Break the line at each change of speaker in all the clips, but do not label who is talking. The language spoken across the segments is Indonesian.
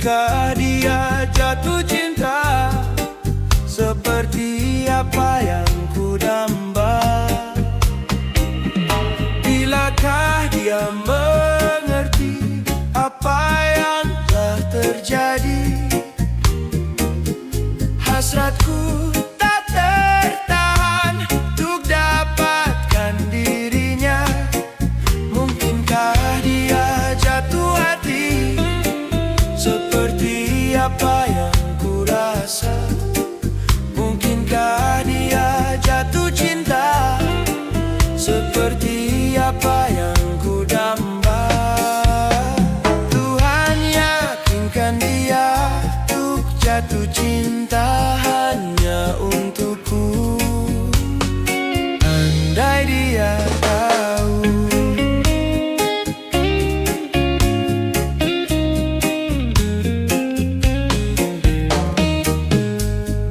Mungkinkah dia jatuh cinta seperti apa yang kudamba? Bilakah dia mengerti apa yang telah terjadi? Hasratku tak tertahan untuk dapatkan dirinya. Mungkinkah dia jatuh hati seperti apa yang ku rasa? Mungkinkah dia jatuh cinta seperti apa yang ku damba? Tuhan yakinkan dia untuk jatuh cinta hanya untukku. Andai dia tahu.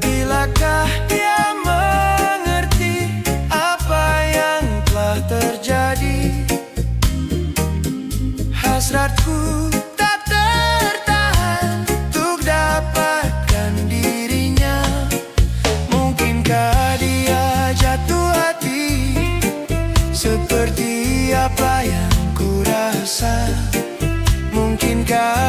Bilakah dia mengerti apa yang telah terjadi? Hasratku tak tertahan untuk dapatkan dirinya. Mungkinkah dia jatuh hati seperti apa yang ku rasa? Mungkinkah